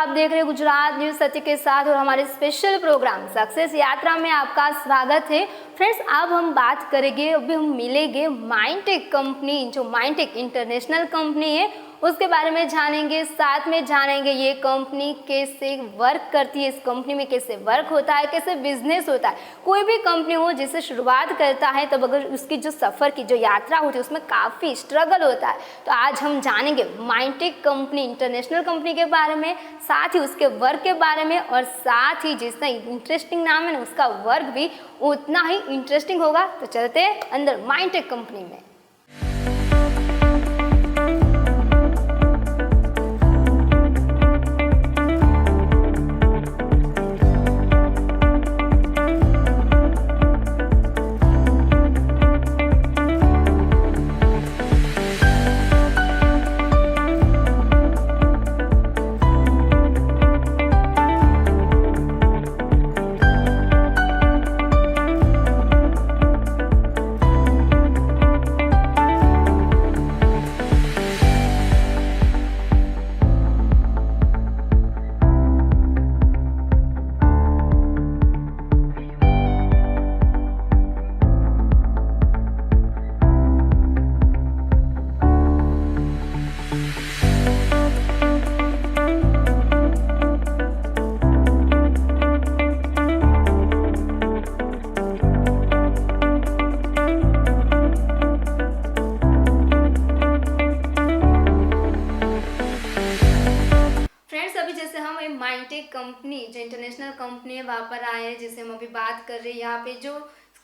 आप देख रहे हैं गुजरात न्यूज़ सत्य के साथ और हमारे स्पेशल प्रोग्राम सक्सेस यात्रा में आपका स्वागत है। फ्रेंड्स, अब हम बात करेंगे, अभी हम मिलेंगे माइंडटेक कंपनी, जो माइंडटेक इंटरनेशनल कंपनी है उसके बारे में जानेंगे। साथ में जानेंगे ये कंपनी कैसे वर्क करती है, इस कंपनी में कैसे वर्क होता है, कैसे बिजनेस होता है। कोई भी कंपनी हो जिससे शुरुआत करता है तब अगर उसकी जो सफ़र की जो यात्रा होती है उसमें काफ़ी स्ट्रगल होता है। तो आज हम जानेंगे माइंडटेक कंपनी इंटरनेशनल कंपनी के बारे में, साथ ही उसके वर्क के बारे में, और साथ ही जितना इंटरेस्टिंग नाम है ना उसका वर्क भी उतना ही इंटरेस्टिंग होगा। तो चलते हैं अंदर माइंडटेक कंपनी में। माइंडटेक कंपनी जो इंटरनेशनल कंपनी है वहाँ पर आए हैं, जिसे हम अभी बात कर रहे हैं। यहाँ पे जो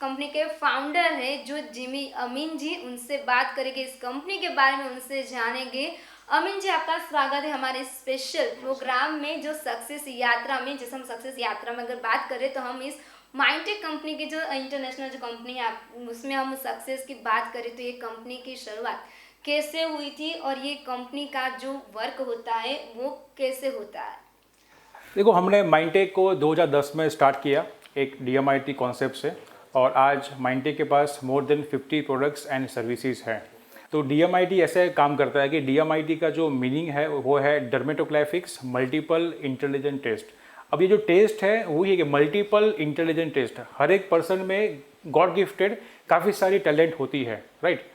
कंपनी के फाउंडर है जो जिमी अमीन जी, उनसे बात करेंगे, इस कंपनी के बारे में उनसे जानेंगे। अमीन जी, आपका स्वागत है हमारे स्पेशल प्रोग्राम में जो सक्सेस यात्रा में। जैसे हम सक्सेस यात्रा में अगर बात करें तो हम इस माइंडटेक कंपनी की जो इंटरनेशनल जो कंपनी है उसमें हम सक्सेस की बात करें तो ये कंपनी की शुरुआत कैसे हुई थी और ये कंपनी का जो वर्क होता है वो कैसे होता है। देखो, हमने माइंडटेक को 2010 में स्टार्ट किया एक DMIT कॉन्सेप्ट से, और आज माइंडटेक के पास more than 50 products and services हैं। तो DMIT ऐसे काम करता है कि DMIT का जो मीनिंग है वो है डर्मेटोग्राफिक्स मल्टीपल इंटेलिजेंट टेस्ट। अब ये जो टेस्ट है वही है कि मल्टीपल इंटेलिजेंट टेस्ट, हर एक पर्सन में गॉड गिफ्टेड काफ़ी सारी टैलेंट होती है, राइट।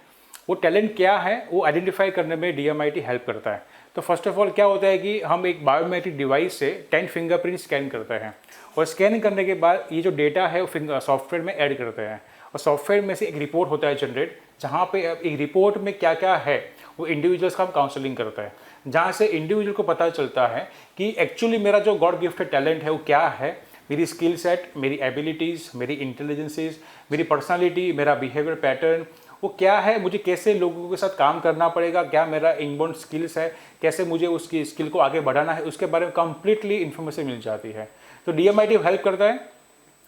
वो टैलेंट क्या है वो आइडेंटिफाई करने में DMIT हेल्प करता है। तो फर्स्ट ऑफ ऑल क्या होता है कि हम एक बायोमेट्रिक डिवाइस से 10 फिंगरप्रिंट स्कैन करते हैं, और स्कैन करने के बाद ये जो डेटा है वो सॉफ्टवेयर में ऐड करते हैं, और सॉफ्टवेयर में से एक रिपोर्ट होता है जनरेट, जहाँ पे एक रिपोर्ट में क्या क्या है वो इंडिविजुअल्स का हम काउंसलिंग करता है, जहाँ से इंडिविजुअल को पता चलता है कि एक्चुअली मेरा जो गॉड गिफ्टेड टैलेंट है वो क्या है, मेरी स्किल सेट, मेरी एबिलिटीज़, मेरी इंटेलिजेंसेस, मेरी पर्सनालिटी, मेरा बिहेवियर पैटर्न वो क्या है, मुझे कैसे लोगों के साथ काम करना पड़ेगा, क्या मेरा इनबॉर्न स्किल्स है, कैसे मुझे उसकी स्किल को आगे बढ़ाना है, उसके बारे में कंप्लीटली इन्फॉर्मेशन मिल जाती है। तो DMIT हेल्प करता है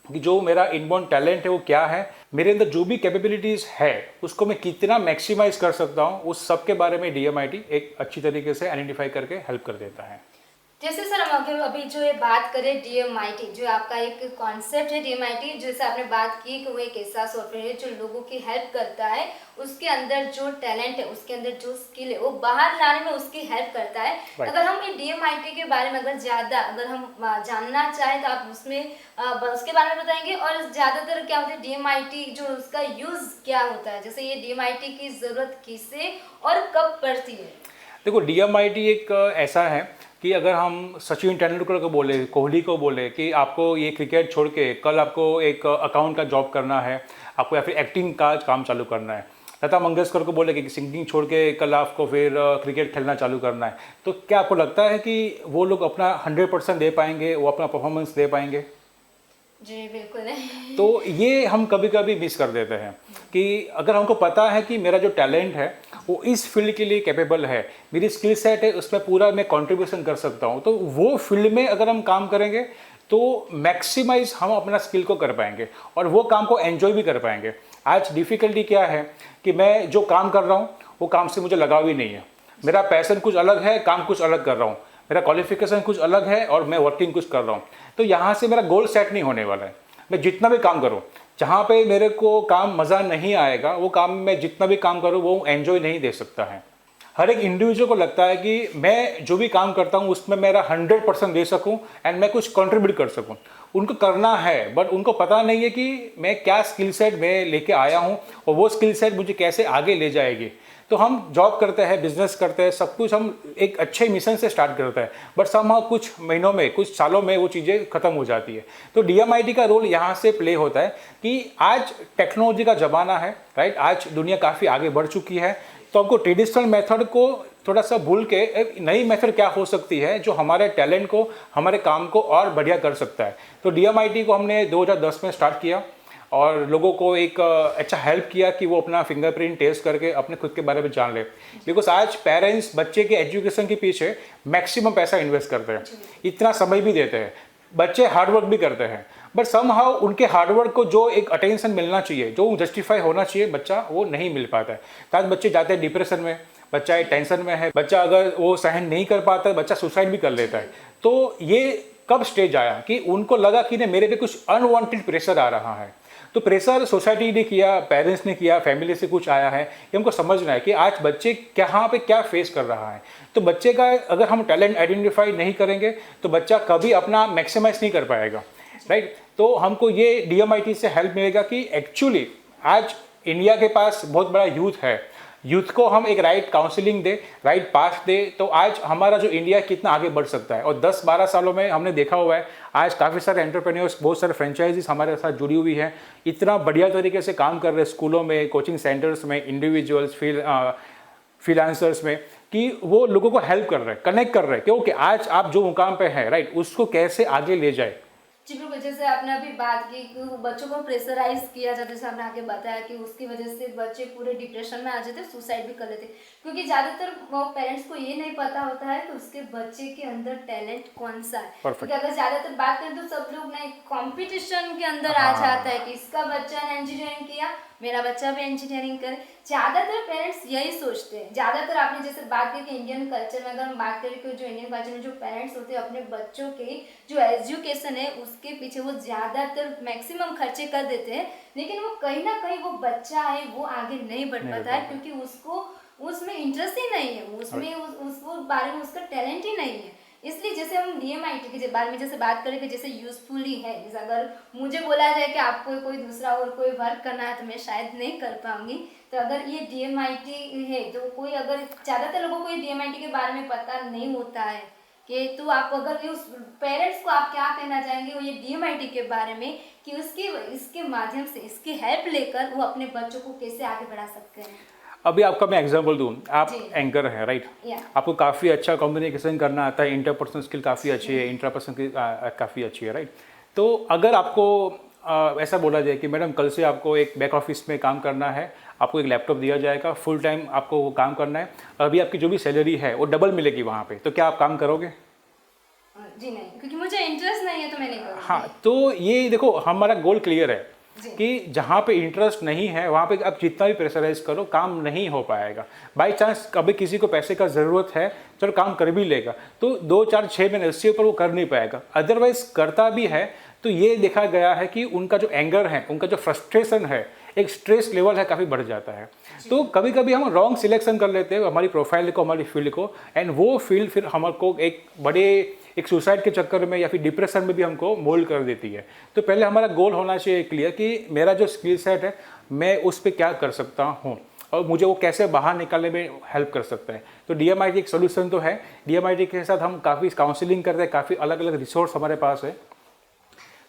कि जो मेरा इनबॉर्न टैलेंट है वो क्या है, मेरे अंदर जो भी कैपेबिलिटीज़ है उसको मैं कितना मैक्सिमाइज कर सकता हूँ, उस सब के बारे में DMIT एक अच्छी तरीके से आइडेंटिफाई करके हेल्प कर देता है। जैसे सर हम अभी जो ये बात करें DMIT, जो आपका एक कॉन्सेप्ट है DMIT, जैसे आपने बात की कि वो एक ऐसा सॉफ्टवेयर है जो लोगों की हेल्प करता है, उसके अंदर जो टैलेंट है, उसके अंदर जो स्किल है वो बाहर लाने में उसकी हेल्प करता है। अगर हम ये DMIT के बारे में अगर ज़्यादा अगर हम जानना चाहें तो आप उसमें उसके बारे में बताएंगे, और ज़्यादातर क्या होता है DMIT जो उसका यूज़ क्या होता है, जैसे ये DMIT की ज़रूरत किसे और कब पड़ती है। देखो, DMIT एक ऐसा है कि अगर हम सचिन तेंदुलकर को बोले, कोहली को बोले कि आपको ये क्रिकेट छोड़ के कल आपको एक अकाउंट का जॉब करना है, आपको या फिर एक्टिंग का काम चालू करना है, लता मंगेशकर को बोले कि सिंगिंग छोड़ के कल आपको फिर क्रिकेट खेलना चालू करना है, तो क्या आपको लगता है कि वो लोग अपना 100% दे पाएंगे, वो अपना परफॉर्मेंस दे पाएंगे? जी बिल्कुल नहीं। तो ये हम कभी कभी मिस कर देते हैं कि अगर हमको पता है कि मेरा जो टैलेंट है वो इस फील्ड के लिए कैपेबल है, मेरी स्किल सेट है, उसमें पूरा मैं कंट्रीब्यूशन कर सकता हूँ, तो वो फील्ड में अगर हम काम करेंगे तो मैक्सिमाइज हम अपना स्किल को कर पाएंगे और वो काम को एंजॉय भी कर पाएंगे। आज डिफ़िकल्टी क्या है कि मैं जो काम कर रहा हूँ वो काम से मुझे लगाव ही नहीं है, मेरा पैशन कुछ अलग है, काम कुछ अलग कर रहा हूँ, मेरा क्वालिफिकेशन कुछ अलग है और मैं वर्किंग कुछ कर रहा हूँ, तो यहाँ से मेरा गोल सेट नहीं होने वाला है। मैं जितना भी काम करूँ, जहाँ पे मेरे को काम मज़ा नहीं आएगा, वो काम मैं जितना भी काम करूँ वो एंजॉय नहीं दे सकता है। हर एक इंडिविजुअल को लगता है कि मैं जो भी काम करता हूँ उसमें मेरा 100% दे सकूँ एंड मैं कुछ कंट्रीब्यूट कर सकूँ। उनको करना है बट उनको पता नहीं है कि मैं क्या स्किल सेट मैं लेके आया हूँ और वो स्किल सेट मुझे कैसे आगे ले जाएगी। तो हम जॉब करते हैं, बिजनेस करते हैं, सब कुछ हम एक अच्छे मिशन से स्टार्ट करते हैं बट समहाउ कुछ महीनों में, कुछ सालों में वो चीज़ें खत्म हो जाती है। तो DMIT का रोल यहाँ से प्ले होता है कि आज टेक्नोलॉजी का ज़माना है, राइट। आज दुनिया काफ़ी आगे बढ़ चुकी है, तो हमको ट्रेडिशनल मेथड को थोड़ा सा भूल के एक नई मेथड क्या हो सकती है जो हमारे टैलेंट को, हमारे काम को और बढ़िया कर सकता है। तो DMIT को हमने 2010 में स्टार्ट किया और लोगों को एक अच्छा हेल्प किया कि वो अपना फिंगरप्रिंट टेस्ट करके अपने खुद के बारे में जान ले। बिकॉज आज पेरेंट्स बच्चे के एजुकेशन के पीछे मैक्सिमम पैसा इन्वेस्ट करते हैं, इतना समय भी देते हैं, बच्चे हार्डवर्क भी करते हैं, बट समहाउ उनके हार्डवर्क को जो एक अटेंशन मिलना चाहिए, जो जस्टिफाई होना चाहिए, बच्चा वो नहीं मिल पाता है। तो आज बच्चे जाते हैं डिप्रेशन में, बच्चा एक टेंशन में है, बच्चा अगर वो सहन नहीं कर पाता है बच्चा सुसाइड भी कर लेता है। तो ये कब स्टेज आया कि उनको लगा कि नहीं, मेरे पे कुछ अनवांटेड प्रेशर आ रहा है। तो प्रेशर सोसाइटी ने किया, पेरेंट्स ने किया, फैमिली से कुछ आया है, ये हमको समझना है कि आज बच्चे कहाँ पे क्या फेस कर रहा है। तो बच्चे का अगर हम टैलेंट आइडेंटिफाई नहीं करेंगे तो बच्चा कभी अपना मैक्सिमाइज नहीं कर पाएगा, राइट। तो हमको ये DMIT से हेल्प मिलेगा कि एक्चुअली आज इंडिया के पास बहुत बड़ा यूथ है, यूथ को हम एक राइट काउंसलिंग दे, राइट पाथ दे, तो आज हमारा जो इंडिया कितना आगे बढ़ सकता है। और 10-12 सालों में हमने देखा हुआ है आज काफ़ी सारे एंटरप्रेन्योर्स, बहुत सारे फ्रेंचाइजीज हमारे साथ जुड़ी हुई हैं, इतना बढ़िया तरीके से काम कर रहे हैं स्कूलों में, कोचिंग सेंटर्स में, इंडिविजुअल्स, फ्रीलांसर्स में, कि वो लोगों को हेल्प कर रहे हैं, कनेक्ट कर रहे हैं क्योंकि आज आप जो मुकाम पे हैं, राइट, उसको कैसे आगे ले जाए। जी बिल्कुल, जैसे आपने अभी बात की कि बच्चों को प्रेशराइज किया जाता है, जैसे आपने आगे बताया कि उसकी वजह से बच्चे पूरे डिप्रेशन में आ जाते, सुसाइड भी कर लेते, क्योंकि ज़्यादातर पेरेंट्स को ये नहीं पता होता है कि उसके बच्चे के अंदर टैलेंट कौन सा है। क्योंकि अगर ज़्यादातर बात करें तो सब लोग ना एक कॉम्पिटिशन के अंदर आ जाता है कि इसका बच्चा ने इंजीनियरिंग किया, मेरा बच्चा भी इंजीनियरिंग करे। ज़्यादातर पेरेंट्स यही सोचते हैं। ज़्यादातर आपने जैसे बात की कि इंडियन कल्चर में अगर हम बात करें कि जो इंडियन कल्चर में जो पेरेंट्स होते हैं अपने बच्चों के जो एजुकेशन है उसके पीछे वो ज़्यादातर मैक्सिमम खर्चे कर देते हैं, लेकिन वो कहीं ना कहीं वो बच्चा है वो आगे नहीं बढ़ पाता है क्योंकि उसको उसमें इंटरेस्ट ही नहीं है, उसमें उसको बारे में उसका टैलेंट ही नहीं है। इसलिए जैसे हम DMIT के बारे में जैसे बात करें कि जैसे यूजफुली है, जैसे अगर मुझे बोला जाए कि आपको कोई दूसरा और कोई वर्क करना है तो मैं शायद नहीं कर पाऊंगी। तो अगर ये DMIT है तो कोई, अगर ज़्यादातर लोगों को ये DMIT के बारे में पता नहीं होता है कि तो आप अगर उस पेरेंट्स को आप क्या कहना चाहेंगे वो ये DMIT के बारे में कि इसके माध्यम से इसकी हेल्प लेकर वो अपने बच्चों को कैसे आगे बढ़ा सकते हैं। अभी आपका मैं एग्जांपल दूं, आप एंकर हैं, राइट, आपको काफ़ी अच्छा कम्युनिकेशन करना आता है, इंटरपर्सनल स्किल काफ़ी अच्छी है, इंट्रापर्सनल स्किल काफ़ी अच्छी है, राइट। तो अगर आपको ऐसा बोला जाए कि मैडम कल से आपको एक बैक ऑफिस में काम करना है, आपको एक लैपटॉप दिया जाएगा, फुल टाइम आपको वो काम करना है, अभी आपकी जो भी सैलरी है वो डबल मिलेगी वहाँ पे, तो क्या आप काम करोगे? जी नहीं, क्योंकि मुझे इंटरेस्ट नहीं है तो मैं नहीं करूँगी। हाँ, तो ये देखो हमारा गोल क्लियर है कि जहाँ पे इंटरेस्ट नहीं है वहाँ पे आप जितना भी प्रेशराइज करो काम नहीं हो पाएगा। बाई चांस कभी किसी को पैसे का ज़रूरत है, चलो काम कर भी लेगा, तो 2-4-6 महीने उससे ऊपर वो कर नहीं पाएगा। अदरवाइज करता भी है तो ये देखा गया है कि उनका जो एंगर है, उनका जो फ्रस्ट्रेशन है, एक स्ट्रेस लेवल है, काफ़ी बढ़ जाता है। तो कभी कभी हम रॉन्ग सिलेक्शन कर लेते हैं हमारी प्रोफाइल को, हमारी फील्ड को, एंड वो फील्ड फिर हमको एक सुसाइड के चक्कर में या फिर डिप्रेशन में भी हमको मोल्ड कर देती है। तो पहले हमारा गोल होना चाहिए क्लियर कि मेरा जो स्किल सेट है मैं उस पर क्या कर सकता हूँ और मुझे वो कैसे बाहर निकालने में हेल्प कर सकता है। तो DMIT एक सोल्यूशन तो है। DMIT के साथ हम काफ़ी काउंसलिंग करते हैं, काफ़ी अलग अलग रिसोर्स हमारे पास है,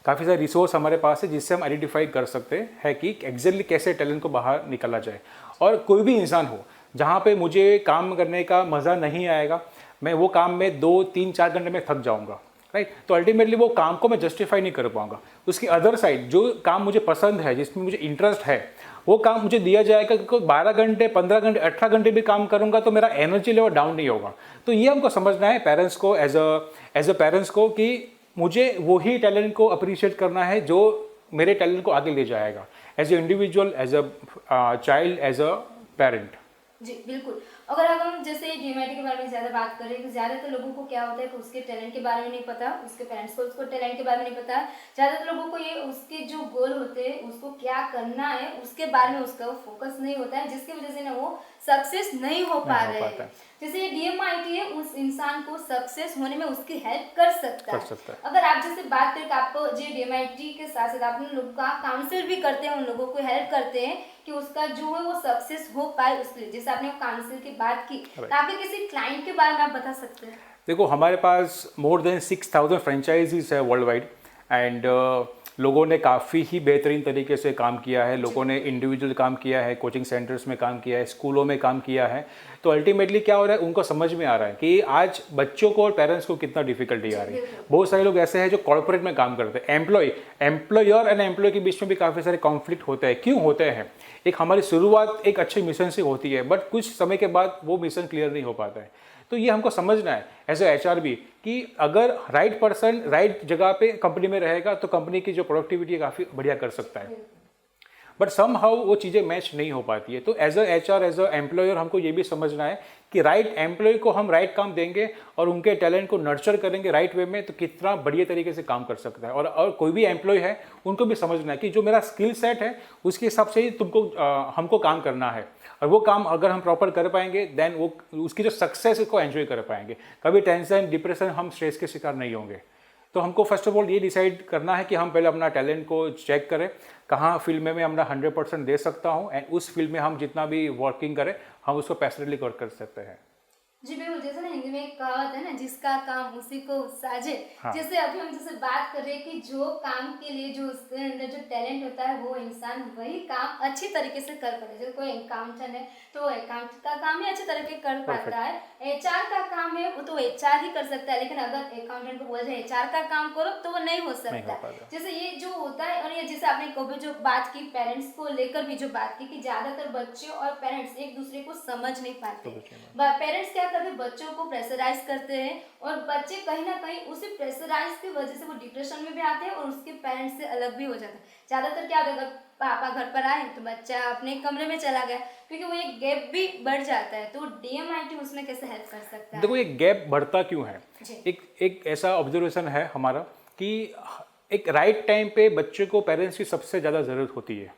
काफ़ी सारे रिसोर्स हमारे पास है जिससे हम आइडेंटिफाई कर सकते हैं कि एग्जैक्टली कैसे टैलेंट को बाहर निकाला जाए। और कोई भी इंसान हो जहाँ पे मुझे काम करने का मज़ा नहीं आएगा, मैं वो काम में 2-3-4 घंटे में थक जाऊँगा, राइट, तो अल्टीमेटली वो काम को मैं जस्टिफाई नहीं कर पाऊँगा। उसकी अदर साइड जो काम मुझे पसंद है, जिसमें मुझे इंटरेस्ट है, वो काम मुझे दिया जाएगा क्योंकि 12 घंटे, 15 घंटे, 18 घंटे भी काम करूँगा तो मेरा एनर्जी लेवल डाउन नहीं होगा। तो ये हमको समझना है पेरेंट्स को, एज अ पेरेंट्स को, कि मुझे वही टैलेंट को अप्रिशिएट करना है जो मेरे टैलेंट को आगे ले जाएगा, as an individual, as a child, as a parent. जी बिल्कुल। अगर हम जैसे DMIT के बारे में ज़्यादा बात करें तो ज़्यादातर लोगों को क्या होता है कि उसके टैलेंट के बारे में नहीं पता, उसके पेरेंट्स को उसको टैलेंट के बारे में नहीं पता। ज़्यादातर लोगों को ये उसके जो गोल होते हैं उसको क्या करना है उसके बारे में उसका फोकस नहीं होता है, जिसकी वजह से ना वो सक्सेस नहीं हो पा रहे हैं। जैसे ये DMIT है उस इंसान को सक्सेस होने में उसकी हेल्प कर सकता है। अगर आप जैसे बात करें कि आपको जो DMIT के साथ साथ आप उन लोगों का काउंसिल भी करते हैं, उन लोगों को हेल्प करते हैं कि उसका जो है वो सक्सेस हो पाए उसके लिए, जैसे आपने काउंसिल की बात की, तो आपके किसी क्लाइंट के बारे में आप बता सकते हैं? देखो हमारे पास मोर देन 6000 फ्रेंचाइजीज है वर्ल्ड वाइड एंड लोगों ने काफ़ी ही बेहतरीन तरीके से काम किया है। लोगों ने इंडिविजुअल काम किया है, कोचिंग सेंटर्स में काम किया है, स्कूलों में काम किया है। तो अल्टीमेटली क्या हो रहा है, उनको समझ में आ रहा है कि आज बच्चों को और पेरेंट्स को कितना डिफिकल्टी आ रही है। बहुत सारे लोग ऐसे हैं जो कॉर्पोरेट में काम करते हैं, एम्प्लॉयर एंड एम्प्लॉय के बीच में भी काफ़ी सारे कॉन्फ्लिक्ट होते हैं। क्यों होते हैं? एक हमारी शुरुआत एक अच्छे मिशन से होती है, बट कुछ समय के बाद वो मिशन क्लियर नहीं हो पाता है। तो ये हमको समझना है एज ए HR भी कि अगर राइट पर्सन राइट जगह पे कंपनी में रहेगा तो कंपनी की जो प्रोडक्टिविटी है काफ़ी बढ़िया कर सकता है, बट सम हाउ वो चीज़ें मैच नहीं हो पाती है। तो as a HR as a employer हमको ये भी समझना है कि राइट एम्प्लॉय को हम राइट काम देंगे और उनके टैलेंट को नर्चर करेंगे राइट वे में, तो कितना बढ़िया तरीके से काम कर सकता है। और कोई भी एम्प्लॉय है उनको भी समझना है कि जो मेरा स्किल सेट है उसके हिसाब से ही हमको काम करना है, और वो काम अगर हम प्रॉपर कर पाएंगे देन वो उसकी जो सक्सेस को एंजॉय कर पाएंगे। कभी टेंशन डिप्रेशन हम स्ट्रेस के शिकार नहीं होंगे। तो हमको फर्स्ट ऑफ ऑल ये डिसाइड करना है कि हम पहले अपना टैलेंट को चेक करें, कहाँ फील्ड में मैं अपना 100% दे सकता हूँ, एंड उस फील्ड में हम जितना भी वर्किंग करें हम उसको पैशनेटली कर सकते हैं। जी बिल्कुल, जैसे ना हिंदी में एक कहावत है ना, जिसका काम उसी को साजे। हाँ। जैसे अभी हम जैसे बात कर रहे हैं कि जो काम के लिए जो उसके अंदर जो टैलेंट होता है वो इंसान वही काम अच्छी तरीके से कर पाता है। जैसे कोई अकाउंटेंट है तो अकाउंट का काम ही अच्छे तरीके कर पाता है, HR का काम है वो तो HR ही कर सकता है, लेकिन अगर अकाउंटेंट को बोला जाए HR का काम करो तो वो नहीं हो सकता। जैसे ये जो होता है, और ये जैसे आपने कभी जो बात की पेरेंट्स को लेकर भी जो बात की कि ज्यादातर बच्चे और पेरेंट्स एक दूसरे को समझ नहीं पाते। पेरेंट्स क्या करते, बच्चों को प्रेशराइज करते हैं और बच्चे कहीं ना कहीं उसी प्रेशराइज की वजह से वो डिप्रेशन में भी आते हैं और उसके पेरेंट्स से अलग भी हो जाते हैं। ज्यादातर क्या होता है, अगर पापा घर पर आए तो बच्चा अपने कमरे में चला गया, क्योंकि वो एक गैप भी बढ़ जाता है। तो DMIT उसमें कैसे हेल्प कर सकता है? देखो ये गैप बढ़ता क्यों है, एक ऐसा ऑब्जर्वेशन है हमारा कि एक राइट टाइम पे बच्चे को पेरेंट्स की सबसे ज़्यादा ज़रूरत होती है।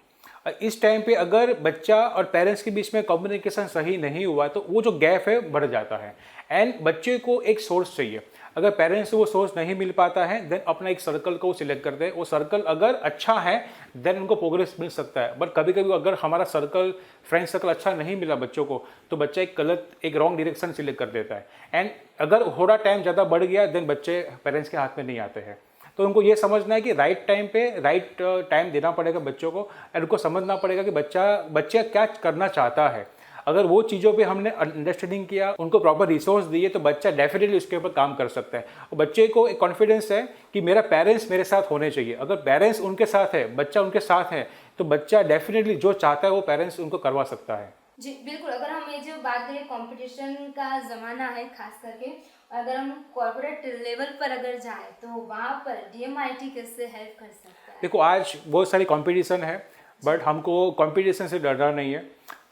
इस टाइम पे अगर बच्चा और पेरेंट्स के बीच में कम्युनिकेशन सही नहीं हुआ तो वो जो गैप है बढ़ जाता है। एंड बच्चे को एक सोर्स चाहिए, अगर पेरेंट्स से वो सोर्स नहीं मिल पाता है देन अपना एक सर्कल को सिलेक्ट करते हैं। वो सर्कल अगर अच्छा है देन उनको प्रोग्रेस मिल सकता है, बट कभी कभी अगर हमारा सर्कल फ्रेंड सर्कल अच्छा नहीं मिला बच्चों को तो बच्चा एक रॉन्ग डायरेक्शन सिलेक्ट कर देता है। एंड अगर थोड़ा टाइम ज़्यादा बढ़ गया देन बच्चे पेरेंट्स के हाथ में नहीं आते हैं। तो उनको ये समझना है कि राइट टाइम पे राइट टाइम देना पड़ेगा बच्चों को, और उनको समझना पड़ेगा कि बच्चा क्या करना चाहता है। अगर वो चीज़ों पे हमने अंडरस्टैंडिंग किया, उनको प्रॉपर रिसोर्स दिए तो बच्चा डेफिनेटली उसके ऊपर काम कर सकता है। और बच्चे को एक कॉन्फिडेंस है कि मेरा पेरेंट्स मेरे साथ होने चाहिए। अगर पेरेंट्स उनके साथ है, बच्चा उनके साथ है, तो बच्चा डेफिनेटली जो चाहता है वो पेरेंट्स उनको करवा सकता है। जी बिल्कुल, अगर हम ये जो बात करें कंपटीशन का ज़माना है खास करके, अगर हम कॉर्पोरेट लेवल पर अगर जाए तो वहाँ पर DMIT कैसे हेल्प कर सकता है? देखो आज बहुत सारी कंपटीशन है, बट हमको कंपटीशन से डरना नहीं है।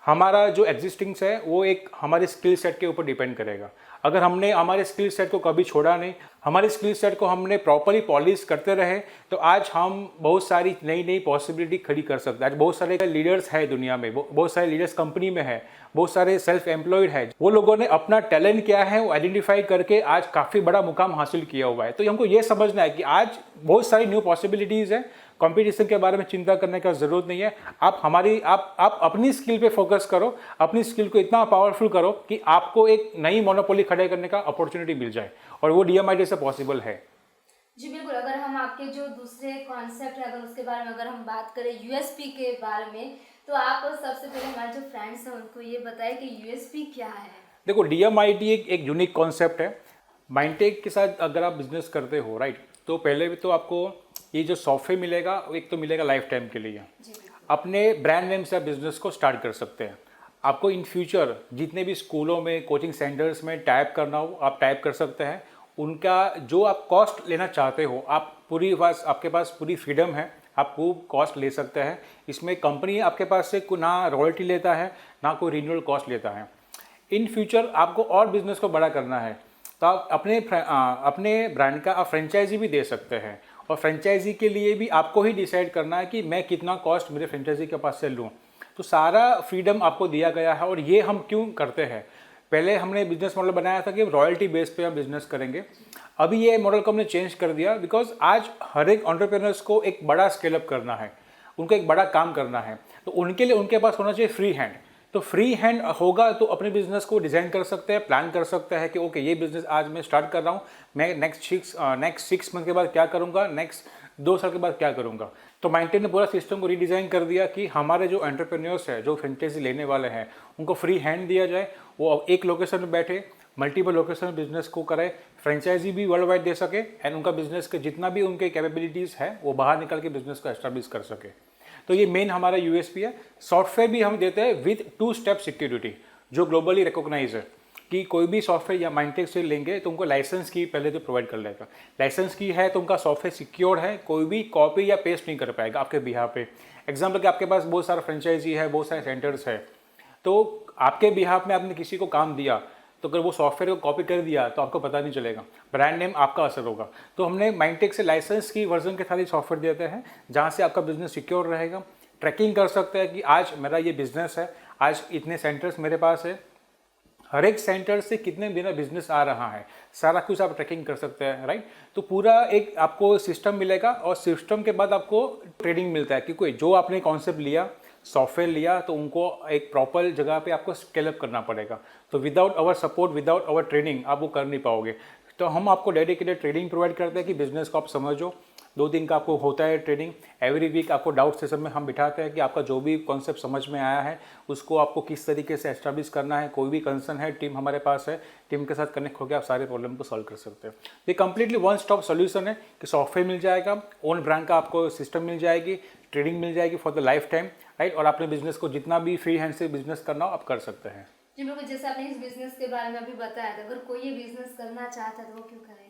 हमारा जो एग्जिस्टिंग्स है वो एक हमारे स्किल सेट के ऊपर डिपेंड करेगा। अगर हमने हमारे स्किल सेट को कभी छोड़ा नहीं, हमारे स्किल सेट को हमने प्रॉपरली पॉलिश करते रहे, तो आज हम बहुत सारी नई नई पॉसिबिलिटी खड़ी कर सकते हैं। आज बहुत सारे लीडर्स हैं दुनिया में, बहुत सारे लीडर्स कंपनी में है, बहुत सारे सेल्फ एम्प्लॉयड है। वो लोगों ने अपना टैलेंट क्या है वो आइडेंटिफाई करके आज काफ़ी बड़ा मुकाम हासिल किया हुआ है। तो हमको ये समझना है कि आज बहुत सारी न्यू पॉसिबिलिटीज़ है। कंपटीशन के बारे में चिंता करने का ज़रूरत नहीं है। आप अपनी स्किल पे फोकस करो, अपनी स्किल को इतना पावरफुल करो कि आपको एक नई मोनोपोली खड़े करने का अपॉर्चुनिटी मिल जाए, और वो DMIT से पॉसिबल है। जी बिल्कुल, अगर हम आपके जो दूसरे कॉन्सेप्ट है अगर उसके बारे में अगर हम बात करें USP के बारे में, तो आप सबसे पहले हमारे जो फ्रेंड्स हैं उनको ये बताएं कि USP क्या है? देखो DMIT एक यूनिक कॉन्सेप्ट है। माइंडटेक के साथ अगर आप बिजनेस करते हो राइट, तो पहले भी तो आपको ये जो सॉफ्टवेयर मिलेगा एक तो मिलेगा लाइफ टाइम के लिए। अपने ब्रांड नेम से आप बिजनेस को स्टार्ट कर सकते हैं। आपको इन फ्यूचर जितने भी स्कूलों में कोचिंग सेंटर्स में टाइप करना हो आप टाइप कर सकते हैं। उनका जो आप कॉस्ट लेना चाहते हो आपके पास पूरी फ्रीडम है, आप वो कॉस्ट ले सकते हैं। इसमें कंपनी आपके पास से ना रॉयल्टी लेता है ना कोई रिन्यूअल कॉस्ट लेता है। इन फ्यूचर आपको और बिजनेस को बड़ा करना है तो आप अपने ब्रांड का आप फ्रेंचाइजी भी दे सकते हैं। और फ्रेंचाइजी के लिए भी आपको ही डिसाइड करना है कि मैं कितना कॉस्ट मेरे फ्रेंचाइजी के पास से लूँ। तो सारा फ्रीडम आपको दिया गया है। और ये हम क्यों करते हैं, पहले हमने बिजनेस मॉडल बनाया था कि रॉयल्टी बेस पे हम बिजनेस करेंगे। अभी ये मॉडल को हमने चेंज कर दिया बिकॉज आज हर एक एंटरप्रेन्योर्स को एक बड़ा स्केल अप करना है, उनको एक बड़ा काम करना है। तो उनके लिए उनके पास होना चाहिए फ्री हैंड। तो फ्री हैंड होगा तो अपने बिजनेस को डिज़ाइन कर सकते हैं, प्लान कर सकते हैं कि ओके ये बिजनेस आज मैं स्टार्ट कर रहा हूँ, मैं नेक्स्ट 6 मंथ के बाद क्या करूँगा, नेक्स्ट 2 साल के बाद क्या करूँगा। तो माइंटेक ने पूरा सिस्टम को रीडिज़ाइन कर दिया कि हमारे जो एंटरप्रेन्योर्स है, जो फ्रेंचाइजी लेने वाले हैं, उनको फ्री हैंड दिया जाए। वो एक लोकेशन में बैठे मल्टीपल लोकेशन में बिजनेस को करे, फ्रेंचाइजी भी वर्ल्ड वाइड दे सके एंड उनका बिजनेस के जितना भी उनके कैपेबिलिटीज़ है वो बाहर निकल के बिजनेस को एस्टैब्लिश कर सके। तो ये मेन हमारा यूएसपी है। सॉफ्टवेयर भी हम देते हैं विद 2 स्टेप सिक्योरिटी जो ग्लोबली रिकॉग्नाइज है कि कोई भी सॉफ्टवेयर या माइंटेक से लेंगे तो उनको लाइसेंस की पहले तो प्रोवाइड कर लेगा। लाइसेंस की है तो उनका सॉफ्टवेयर सिक्योर है, कोई भी कॉपी या पेस्ट नहीं कर पाएगा आपके बिहार पे। एग्जाम्पल कि आपके पास बहुत सारा फ्रेंचाइजी है, बहुत सारे सेंटर्स है, तो आपके बिहार में आपने किसी को काम दिया तो अगर वो सॉफ्टवेयर को कॉपी कर दिया तो आपको पता नहीं चलेगा, ब्रांड नेम आपका असर होगा। तो हमने माइंटेक से लाइसेंस की वर्जन के साथ ही सॉफ्टवेयर देते हैं जहाँ से आपका बिजनेस सिक्योर रहेगा। ट्रैकिंग कर सकते हैं कि आज मेरा ये बिजनेस है, आज इतने सेंटर्स मेरे पास है, हर एक सेंटर से कितने दिन बिजनेस आ रहा है, सारा कुछ आप ट्रैकिंग कर सकते हैं, राइट। तो पूरा एक आपको सिस्टम मिलेगा और सिस्टम के बाद आपको ट्रेनिंग मिलता है क्योंकि जो आपने कॉन्सेप्ट लिया, सॉफ्टवेयर लिया, तो उनको एक प्रॉपर जगह पे आपको स्केल अप करना पड़ेगा। तो without our support, without our training आप वो कर नहीं पाओगे। तो हम आपको डेडिकेटेड ट्रेनिंग प्रोवाइड करते हैं कि बिजनेस को आप समझो। 2 दिन का आपको होता है ट्रेनिंग। एवरी वीक आपको डाउट सेशन में हम बिठाते हैं कि आपका जो भी कॉन्सेप्ट समझ में आया है उसको आपको किस तरीके से एस्टैब्लिश करना है। कोई भी कंसर्न है, टीम हमारे पास है, टीम के साथ कनेक्ट होकर आप सारे प्रॉब्लम को सॉल्व कर सकते हैं। ये कंप्लीटली वन स्टॉप सोल्यूशन है कि सॉफ्टवेयर मिल जाएगा, ओन ब्रांड का आपको सिस्टम मिल जाएगी, ट्रेनिंग मिल जाएगी for the life time, right. और अपने बिजनेस को जितना भी फ्री हैंड से बिजनेस करना हो आप कर सकते हैं। जी बिल्कुल, जैसे आपने इस बिजनेस के बारे में अभी बताया था, अगर कोई ये बिजनेस करना चाहता है तो वो क्यों करे?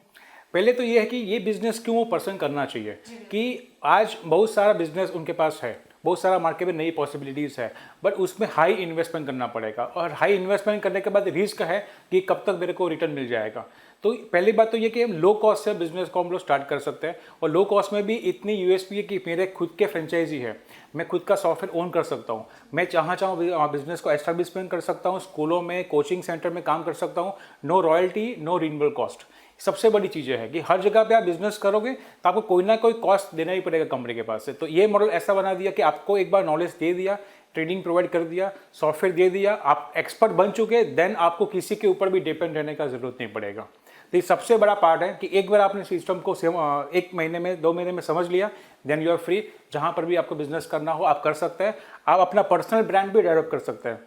पहले तो ये है कि ये बिजनेस क्यों वो पर्सन करना चाहिए कि आज बहुत सारा बिजनेस उनके पास है, बहुत सारा मार्केट में नई पॉसिबिलिटीज़ है, बट उसमें हाई इन्वेस्टमेंट करना पड़ेगा और हाई इन्वेस्टमेंट करने के बाद रिस्क है कि कब तक मेरे को रिटर्न मिल जाएगा। तो पहली बात तो ये कि हम लो कॉस्ट से बिजनेस को हम लोग स्टार्ट कर सकते हैं और लो कॉस्ट में भी इतनी यूएसपी है कि मेरे खुद के फ्रेंचाइजी है, मैं खुद का सॉफ्टवेयर ओन कर सकता हूँ, मैं चाहूँ बिजनेस को एस्टैब्लिशमेंट कर सकता हूँ, स्कूलों में, कोचिंग सेंटर में काम कर सकता हूँ, no royalty, no renewal cost. सबसे बड़ी चीज़ें है कि हर जगह पे आप बिजनेस करोगे तो आपको कोई ना कोई कॉस्ट देना ही पड़ेगा कंपनी के पास से। तो ये मॉडल ऐसा बना दिया कि आपको एक बार नॉलेज दे दिया, ट्रेनिंग प्रोवाइड कर दिया, सॉफ्टवेयर दे दिया, आप एक्सपर्ट बन चुके, देन आपको किसी के ऊपर भी डिपेंड रहने का जरूरत नहीं पड़ेगा। तो ये सबसे बड़ा पार्ट है कि एक बार आपने सिस्टम को 1 महीने में, 2 महीने में समझ लिया, देन यू आर फ्री। जहाँ पर भी आपको बिजनेस करना हो आप कर सकते हैं। आप अपना पर्सनल ब्रांड भी डेवलप कर सकते हैं।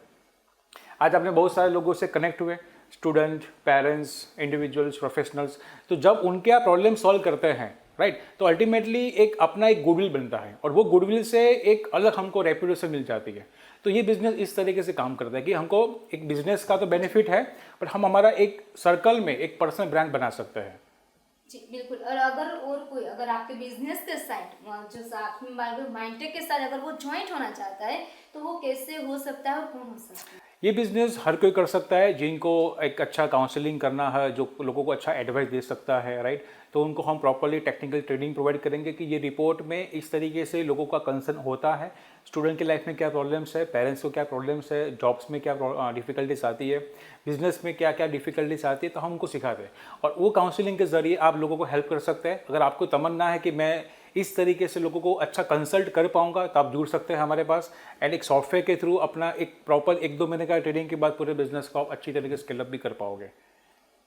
आज आपने बहुत सारे लोगों से कनेक्ट हुए, स्टूडेंट, पेरेंट्स, इंडिविजुअल्स, प्रोफेशनल्स, तो जब उनके आप प्रॉब्लम सॉल्व करते हैं, राइट, तो अल्टीमेटली अपना एक गुडविल बनता है और वो गुडविल से एक अलग हमको रेपुटेशन मिल जाती है। तो ये बिजनेस इस तरीके से काम करता है कि हमको एक बिजनेस का तो बेनिफिट है पर हम हमारा एक सर्कल में एक पर्सनल ब्रांड बना सकते हैं। जी बिल्कुल। और कोई अगर आपके बिजनेस के साथ जो साथ में माइंटेक के साथ अगर वो ज्वाइंट होना चाहता है तो वो कैसे हो सकता है और कौन हो सकता है? ये बिज़नेस हर कोई कर सकता है जिनको एक अच्छा काउंसलिंग करना है, जो लोगों को अच्छा एडवाइस दे सकता है, राइट। तो उनको हम प्रॉपर्ली टेक्निकल ट्रेनिंग प्रोवाइड करेंगे कि ये रिपोर्ट में इस तरीके से लोगों का कंसर्न होता है, स्टूडेंट की लाइफ में क्या प्रॉब्लम्स है, पेरेंट्स को क्या प्रॉब्लम्स है, जॉब्स में क्या डिफ़िकल्टीज आती है, बिजनेस में क्या क्या डिफ़िकल्टीज आती है, तो हम उनको सिखाते हैं और वो काउंसलिंग के ज़रिए आप लोगों को हेल्प कर सकते हैं। अगर आपको तमन्ना है कि मैं इस तरीके से लोगों को अच्छा कंसल्ट कर पाऊंगा तो आप जुड़ सकते हैं हमारे पास एंड एक सॉफ्टवेयर के थ्रू अपना एक प्रॉपर 1-2 महीने का ट्रेनिंग के बाद पूरे बिजनेस को आप अच्छी तरीके से स्केल अप भी कर पाओगे।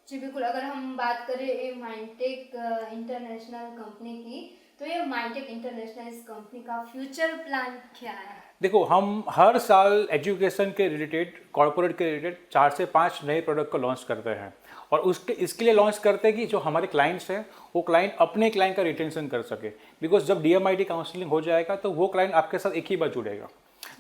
जी बिल्कुल। अगर हम बात करें ये माइंटेक इंटरनेशनल कंपनी की, तो ये माइंटेक इंटरनेशनल इस कंपनी का फ्यूचर प्लान क्या है? देखो, हम हर साल एजुकेशन के रिलेटेड, कॉर्पोरेट के रिलेटेड 4 से 5 नए प्रोडक्ट को लॉन्च करते हैं और इसके लिए लॉन्च करते हैं कि जो हमारे क्लाइंट्स हैं वो क्लाइंट अपने क्लाइंट का रिटेंशन कर सके। बिकॉज जब DMIT काउंसलिंग हो जाएगा तो वो क्लाइंट आपके साथ एक ही बार जुड़ेगा,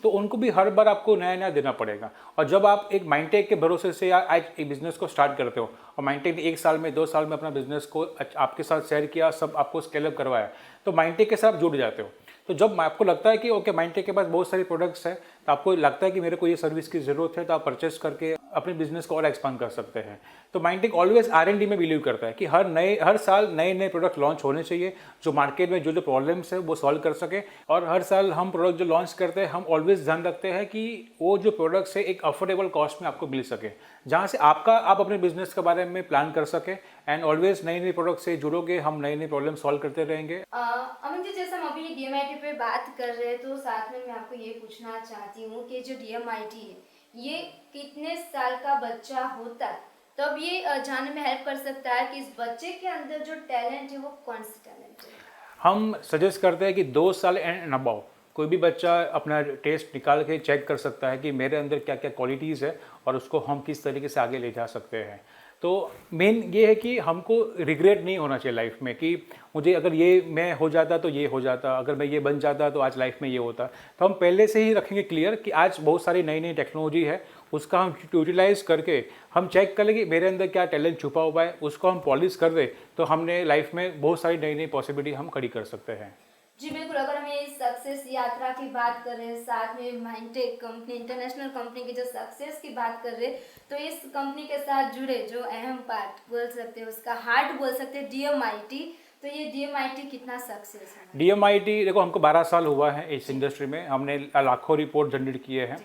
तो उनको भी हर बार आपको नया नया देना पड़ेगा। और जब आप एक माइंटेक के भरोसे से आज एक बिजनेस को स्टार्ट करते हो और माइंटेक ने 1 साल में, 2 साल में अपना बिजनेस को आपके साथ शेयर किया, सब आपको स्केल अप करवाया, तो माइंटेक के साथ जुड़ जाते हो। तो जब आपको लगता है कि ओके माइंटेक के पास बहुत सारी प्रोडक्ट्स हैं, तो आपको लगता है कि मेरे को ये सर्विस की ज़रूरत है, तो आप परचेस करके अपने बिजनेस को और एक्सपांड कर सकते हैं। तो माइंडटेक ऑलवेज R&D में बिलीव करता है कि हर साल नए नए प्रोडक्ट लॉन्च होने चाहिए जो मार्केट में जो प्रॉब्लम्स है वो सॉल्व कर सके। और हर साल हम प्रोडक्ट जो लॉन्च करते हैं हम ऑलवेज ध्यान रखते हैं कि वो जो प्रोडक्ट्स है एक अफोर्डेबल कॉस्ट में आपको मिल सके, जहाँ से आप अपने बिजनेस के बारे में प्लान कर सके। एंड ऑलवेज नए नए प्रोडक्ट से जुड़ोगे, हम नए नए प्रॉब्लम सॉल्व करते रहेंगे। अमित जी, जैसे हम अभी DMIT पे बात कर रहे हैं तो साथ में मैं आपको ये पूछना चाहती हूँ कि जो DMIT है ये कितने साल का बच्चा होता है तब ये जानने में हेल्प कर सकता है कि इस बच्चे के अंदर जो टैलेंट है वो कौन सा टैलेंट है? हम सजेस्ट करते हैं कि 2 साल एंड अबाउ कोई भी बच्चा अपना टेस्ट निकाल के चेक कर सकता है कि मेरे अंदर क्या क्या क्वालिटीज़ है और उसको हम किस तरीके से आगे ले जा सकते हैं। तो मेन ये है कि हमको रिग्रेट नहीं होना चाहिए लाइफ में कि मुझे अगर ये मैं हो जाता तो ये हो जाता, अगर मैं ये बन जाता तो आज लाइफ में ये होता। तो हम पहले से ही रखेंगे क्लियर कि आज बहुत सारी नई नई टेक्नोलॉजी है, उसका हम यूटिलाइज़ करके हम चेक कर लें कि मेरे अंदर क्या टैलेंट छुपा हुआ है, उसको हम पॉलिश कर दें तो हमने लाइफ में बहुत सारी नई नई पॉसिबिलिटी हम खड़ी कर सकते हैं। जी बिल्कुल, अगर हम ये सक्सेस यात्रा की बात कर रहे हैं, साथ में माइंडटेक कंपनी, इंटरनेशनल कंपनी की जो सक्सेस की बात कर रहे हैं, तो इस कंपनी के साथ जुड़े जो अहम पार्ट बोल सकते हैं, उसका हार्ट बोल सकते हैं DMIT। तो ये DMIT कितना सक्सेस है? DMIT देखो, हमको 12 साल हुआ है इस इंडस्ट्री में, हमने लाखों रिपोर्ट जनरेट किए हैं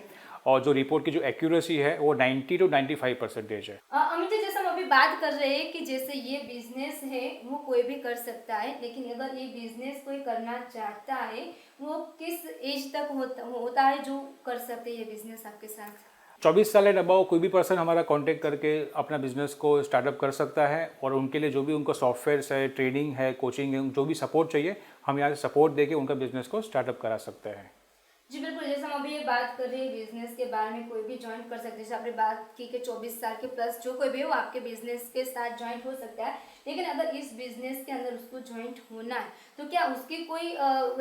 और जो रिपोर्ट की जो एक्यूरेसी है वो 90 to 95% है। अमित जी, जैसे हम अभी बात कर रहे हैं कि जैसे ये बिजनेस है वो कोई भी कर सकता है, लेकिन अगर ये बिजनेस कोई करना चाहता है वो किस एज तक होता है जो कर सकते हैं ये बिजनेस आपके साथ? 24 साल एंड अबाउ कोई भी पर्सन हमारा कांटेक्ट करके अपना बिजनेस को स्टार्टअप कर सकता है और उनके लिए जो भी उनको सॉफ्टवेयर है, ट्रेनिंग है, कोचिंग है, जो भी सपोर्ट चाहिए हम यहाँ से सपोर्ट देके उनका बिजनेस को स्टार्टअप करा सकते हैं। जी बिल्कुल, जैसे हम अभी ये बात कर रहे हैं बिजनेस के बारे में, कोई भी ज्वाइन कर सकते हैं। जैसे आपने बात की कि 24 साल के प्लस जो कोई भी हो आपके बिजनेस के साथ ज्वाइन हो सकता है, लेकिन अगर इस बिजनेस के अंदर उसको ज्वाइंट होना है तो क्या उसकी कोई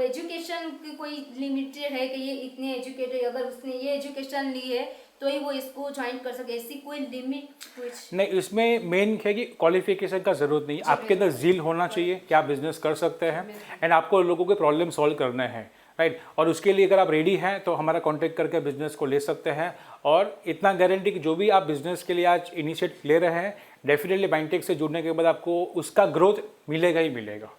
एजुकेशन की कोई लिमिटेड है कि ये इतने एजुकेटेड, अगर उसने ये एजुकेशन ली है तो ही वो इसको ज्वाइन कर सके, ऐसी कोई लिमिट कुछ नहीं? इसमें मेन है कि क्वालिफिकेशन का ज़रूरत नहीं, आपके अंदर जील होना चाहिए कि आप बिजनेस कर सकते हैं एंड आपको लोगों के प्रॉब्लम सॉल्व करने हैं, राइट। और उसके लिए अगर आप रेडी हैं तो हमारा कांटेक्ट करके बिजनेस को ले सकते हैं। और इतना गारंटी कि जो भी आप बिजनेस के लिए आज इनिशिएटिव ले रहे हैं, डेफिनेटली माइंडटेक से जुड़ने के बाद आपको उसका ग्रोथ मिलेगा ही मिलेगा।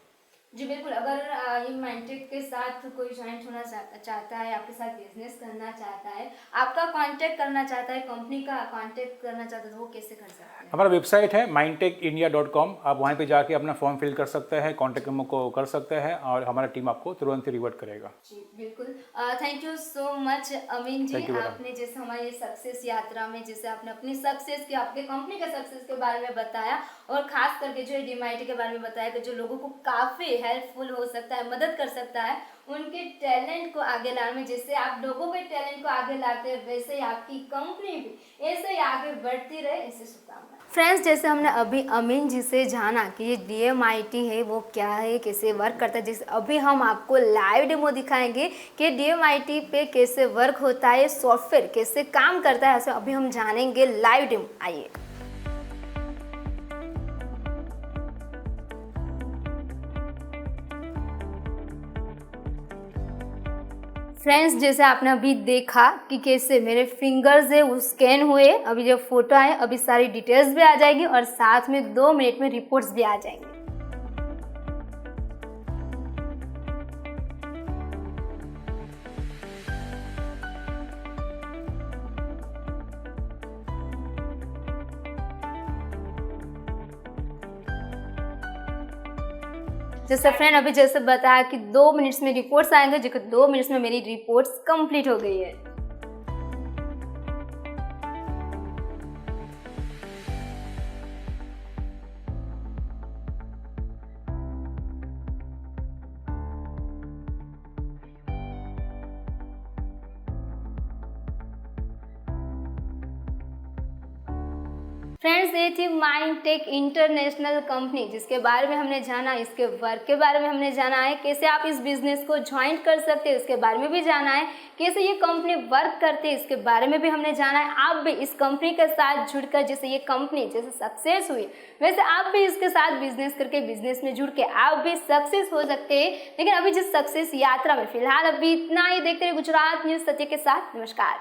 जी बिल्कुल, अगर ये माइंडटेक के साथ कोई ज्वाइंट होना चाहता है, आपके साथ बिजनेस करना चाहता है, आपका कांटेक्ट करना चाहता है, कंपनी का कांटेक्ट करना चाहता है, तो वो कैसे कर सकते हैं? हमारा वेबसाइट है mindtecindia.com, आप वहाँ पे जाके अपना फॉर्म फिल कर सकते हैं, कॉन्टैक्ट को कर सकते हैं और हमारा टीम आपको तुरंत ही रिवर्ट करेगा। जी बिल्कुल, thank you so much Amin ji. Thank you, आपने जैसे हमारी सक्सेस यात्रा में जैसे आपने अपनी सक्सेस के, आपके कंपनी के सक्सेस के बारे में बताया और खास करके जो DMIT के बारे में बताया कि जो लोगों को काफ़ी हेल्पफुल हो सकता है, मदद कर सकता है उनके टैलेंट को आगे लाने में। जैसे आप लोगों के टैलेंट को आगे लाते हैं वैसे ही आपकी कंपनी भी ऐसे ही आगे बढ़ती रहे, ऐसे शुभकामनाएं। फ्रेंड्स, जैसे हमने अभी अमीन जी से जाना कि ये DMIT है वो क्या है, कैसे वर्क करता है, जैसे अभी हम आपको लाइव डेमो दिखाएंगे कि DMIT पे कैसे वर्क होता है, सॉफ्टवेयर कैसे काम करता है, ऐसे अभी हम जानेंगे लाइव डेमो। आइए। फ्रेंड्स, जैसे आपने अभी देखा कि कैसे मेरे फिंगर्स है वो स्कैन हुए, अभी जो फोटो आए अभी सारी डिटेल्स भी आ जाएगी और साथ में 2 मिनट में रिपोर्ट्स भी आ जाएंगी। जैसे फ्रेंड अभी जैसे बताया कि 2 मिनट्स में रिपोर्ट्स आएंगे, जो कि 2 मिनट्स में मेरी रिपोर्ट्स कंप्लीट हो गई है। फ्रेंड्स, ये थी माइंडटेक इंटरनेशनल कंपनी जिसके बारे में हमने जाना, इसके वर्क के बारे में हमने जाना है, कैसे आप इस बिजनेस को ज्वाइन कर सकते हैं इसके बारे में भी जाना है, कैसे ये कंपनी वर्क करती है इसके बारे में भी हमने जाना है। आप भी इस कंपनी के साथ जुड़कर जैसे ये कंपनी जैसे सक्सेस हुई वैसे आप भी इसके साथ बिजनेस करके बिजनेस में जुड़ के आप भी सक्सेस हो सकते हैं। लेकिन अभी जिस सक्सेस यात्रा में फिलहाल अभी इतना ही। देखते रहिए गुजरात न्यूज़ सत्य के साथ। नमस्कार।